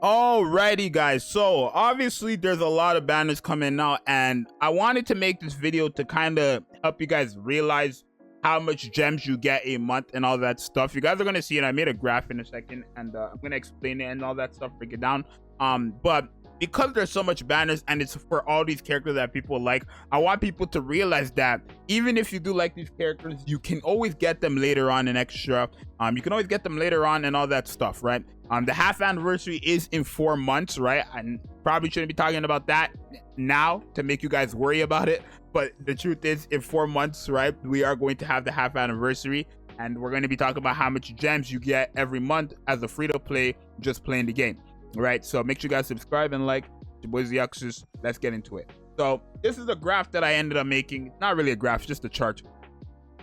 Alrighty guys, so obviously there's a lot of banners coming out, and I wanted to make this video to kind of help you guys realize how much gems you get a month and all that stuff. You guys are going to see it. I made a graph in a second, and I'm going to explain it and all that stuff, break it down. But because there's so much banners and it's for all these characters that people like, I want people to realize that even if you do like these characters, you can always get them later on in extra. You can always get them later on and all that stuff, right? The half anniversary is in 4 months, right? I probably shouldn't be talking about that now to make you guys worry about it, but the truth is, in 4 months, right, we are going to have the half anniversary, and we're going to be talking about how much gems you get every month as a free-to-play just playing the game, right? So make sure you guys subscribe and like. Your boy Zxous. Let's get into it. So this is a graph that I ended up making. Not really a graph, just a chart,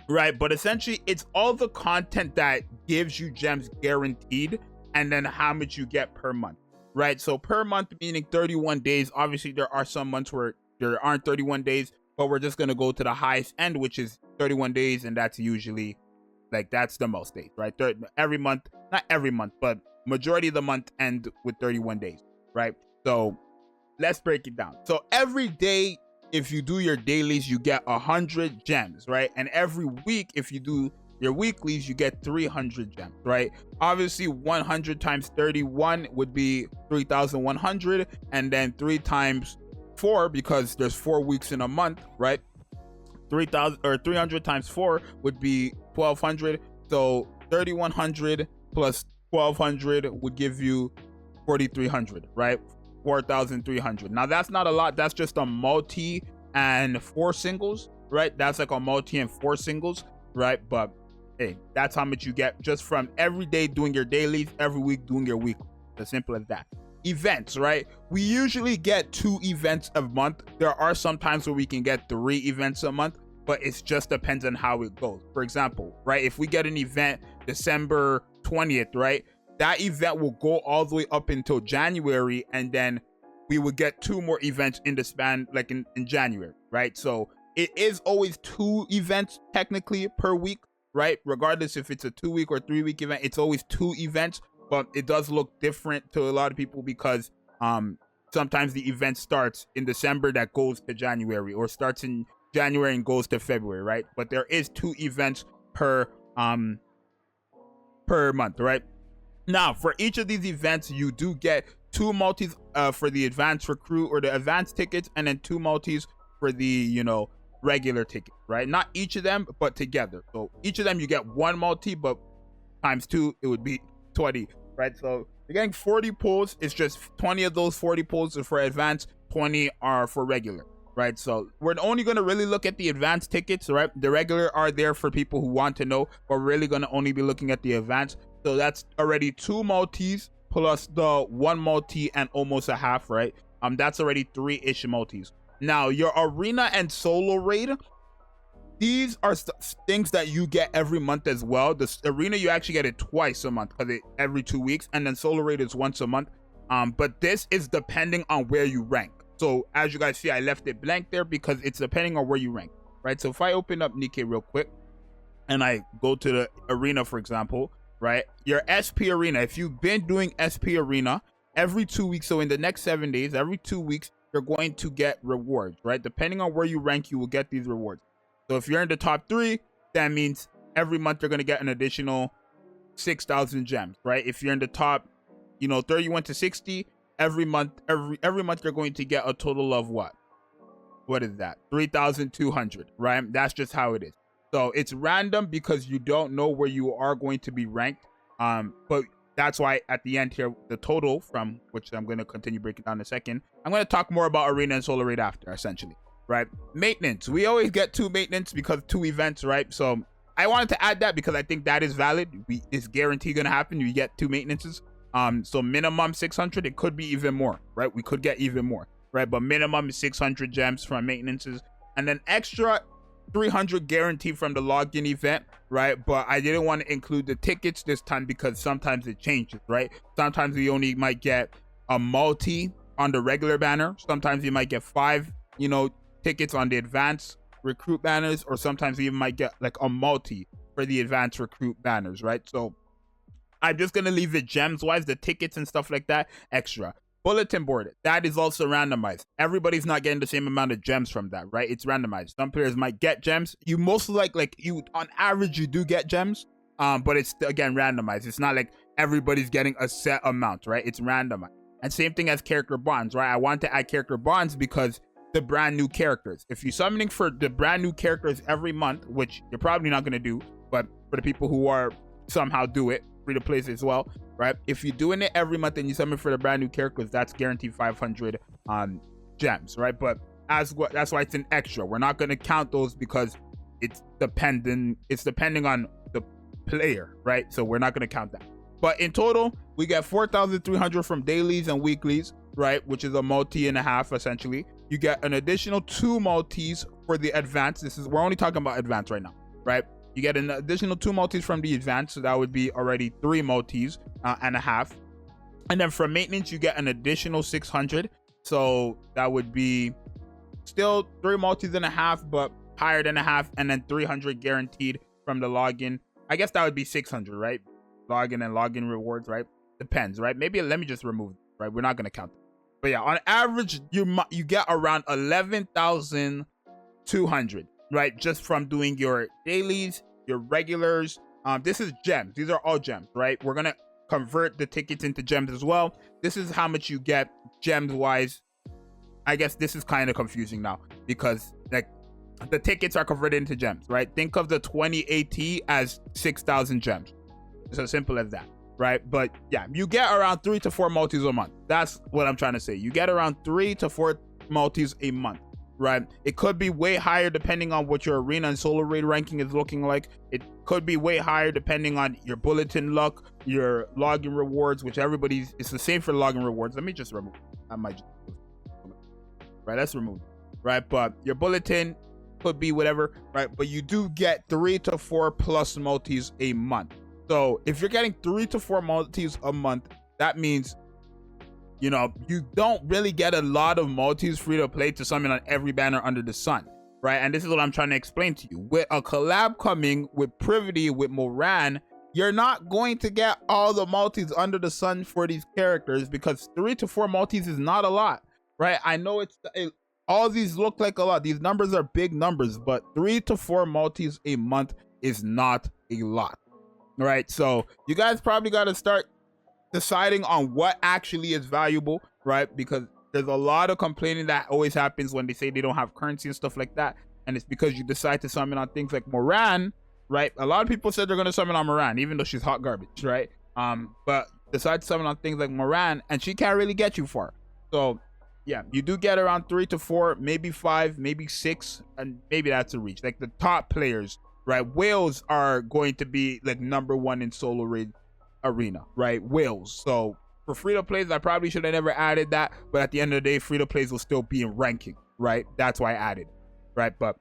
right? But essentially, it's all the content that gives you gems guaranteed, and then how much you get per month, right? So per month meaning 31 days. Obviously, there are some months where there aren't 31 days, but we're just going to go to the highest end, which is 31 days, and that's usually, like, that's the most days, right? Every month, not every month, but majority of the month end with 31 days, right? So let's break it down. So every day, if you do your dailies, you get 100 gems, right? And every week, if you do your weeklies, you get 300 gems, right? Obviously 100 times 31 would be 3,100, and then 3 times 4, because there's 4 weeks in a month, right? 3,000 or 300 times 4 would be 1,200. So 3,100 plus 1,200 would give you 4,300, right? 4,300. Now that's not a lot. That's just a multi and 4 singles, right? That's like a multi and 4 singles, right? But hey, that's how much you get just from every day doing your dailies, every week doing your week. As simple as that. Events, right? We usually get 2 events a month. There are some times where we can get 3 events a month, but it just depends on how it goes. For example, right, if we get an event December 20th, right, that event will go all the way up until January, and then we would get 2 more events in the span, like in January, right? So it is always 2 events technically per week, right? Regardless if it's a 2-week or 3-week event, it's always 2 events, but it does look different to a lot of people because sometimes the event starts in December that goes to January, or starts in January and goes to February, right? But there is 2 events per month, right? Now, for each of these events, you do get 2 multis for the advanced recruit or the advanced tickets, and then 2 multis for the, you know, regular ticket, right? Not each of them, but together. So each of them you get 1 multi, but times 2 it would be 20, right? So you're getting 40 pulls. It's just 20 of those 40 pulls are for advanced, 20 are for regular, right? So we're only going to really look at the advanced tickets, right? The regular are there for people who want to know, but we're really going to only be looking at the advanced. So that's already 2 multis plus the 1 multi and almost a half, right? That's already 3-ish multis. Now your arena and solo raid, these are things that you get every month as well. The arena, you actually get it twice a month, because every 2 weeks, and then solo raid is once a month. But this is depending on where you rank. So as you guys see, I left it blank there because it's depending on where you rank, right? So if I open up Nikke real quick and I go to the arena, for example, right, your SP arena, if you've been doing SP arena every 2 weeks, so in the next 7 days, every 2 weeks, you're going to get rewards, right? Depending on where you rank, you will get these rewards. So if you're in the top 3, that means every month you're going to get an additional 6,000 gems, right? If you're in the top, you know, 31 to 60, every month you're going to get a total of what is that? 3,200, right? That's just how it is. So it's random because you don't know where you are going to be ranked. But that's why at the end here, the total, from which I'm going to continue breaking down in a second, I'm going to talk more about arena and solo raid after, essentially, right? Maintenance, we always get 2 maintenance because 2 events, right? So I wanted to add that because I think that is valid. It's guaranteed going to happen. You get 2 maintenances. So minimum 600, it could be even more, right? We could get even more, right? But minimum is 600 gems from maintenances, and then extra 300 guaranteed from the login event, right? But I didn't want to include the tickets this time because sometimes it changes, right? Sometimes we only might get a multi on the regular banner. Sometimes you might get 5, you know, tickets on the advanced recruit banners, or sometimes you might get like a multi for the advanced recruit banners, right? So I'm just gonna leave it gems wise, the tickets and stuff like that, extra. Bulletin board, that is also randomized. Everybody's not getting the same amount of gems from that, right? It's randomized. Some players might get gems. You most like you on average you do get gems, but it's again randomized. It's not like everybody's getting a set amount, right? It's randomized. And same thing as character bonds, right? I want to add character bonds because the brand new characters. If you're summoning for the brand new characters every month, which you're probably not gonna do, but for the people who are somehow do it, free to play as well, right? If you're doing it every month and you summon for the brand new characters, that's guaranteed 500 gems, right? But that's why it's an extra. We're not going to count those because it's depending on the player, right? So we're not going to count that. But in total, we get 4,300 from dailies and weeklies, right? Which is a multi and a half essentially. You get an additional 2 multis for the advance. We're only talking about advance right now, right? You get an additional 2 multis from the advance, so that would be already 3 multis and a half. And then from maintenance, you get an additional 600. So that would be still 3 multis and a half, but higher than a half, and then 300 guaranteed from the login. I guess that would be 600, right? Login and login rewards, right? Depends, right? Maybe let me just remove it, right? We're not going to count it. But yeah, on average, you get around 11,200, right? Just from doing your dailies, your regulars. This is gems. These are all gems, right? We're gonna convert the tickets into gems as well. This is how much you get gems wise. I guess this is kind of confusing now because like the tickets are converted into gems, right? Think of the 20 AT as 6,000 gems. It's as simple as that, right? But yeah, you get around 3 to 4 multis a month. That's what I'm trying to say. You get around 3 to 4 multis a month, right? It could be way higher depending on what your arena and solo raid ranking is looking like. It could be way higher depending on your bulletin luck, your login rewards, which it's the same for login rewards. Let me just remove it. I might just, right? Let's remove it, right? But your bulletin could be whatever, right? But you do get 3 to 4 plus multis a month. So if you're getting 3 to 4 multis a month, that means, you know, you don't really get a lot of multis free to play to summon on every banner under the sun, right? And this is what I'm trying to explain to you. With a collab coming with Privity, with Moran, you're not going to get all the multis under the sun for these characters because 3 to 4 multis is not a lot, right? I know all these look like a lot. These numbers are big numbers, but 3 to 4 multis a month is not a lot, right? So you guys probably got to start deciding on what actually is valuable, right? Because there's a lot of complaining that always happens when they say they don't have currency and stuff like that, and it's because you decide to summon on things like Moran, right? A lot of people said they're going to summon on Moran even though she's hot garbage, right? But decide to summon on things like Moran and she can't really get you far. So yeah, you do get around 3 to 4, maybe 5, maybe 6, and maybe that's a reach. Like the top players, right? Whales are going to be like #1 in solo raid arena, right? Whales. So for free to plays, I probably should have never added that, but at the end of the day, free to plays will still be in ranking, right? That's why I added, right? But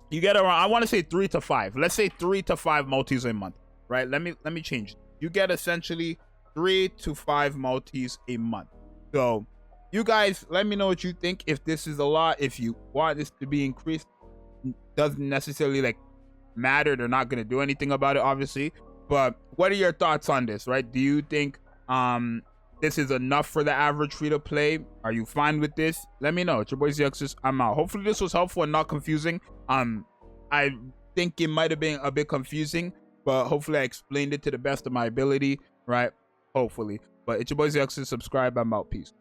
you get around, I want to say 3 to 5. Let's say 3 to 5 multis a month, right? Let me change it. You get essentially 3 to 5 multis a month. So you guys, let me know what you think. If this is a lot, if you want this to be increased, doesn't necessarily like matter. They're not going to do anything about it, obviously. But what are your thoughts on this, right? Do you think this is enough for the average free to play? Are you fine with this? Let me know. It's your boy Zxous. I'm out. Hopefully this was helpful and not confusing. I think it might have been a bit confusing, but hopefully I explained it to the best of my ability, right? Hopefully. But it's your boy Zxous. Subscribe. I'm out. Peace.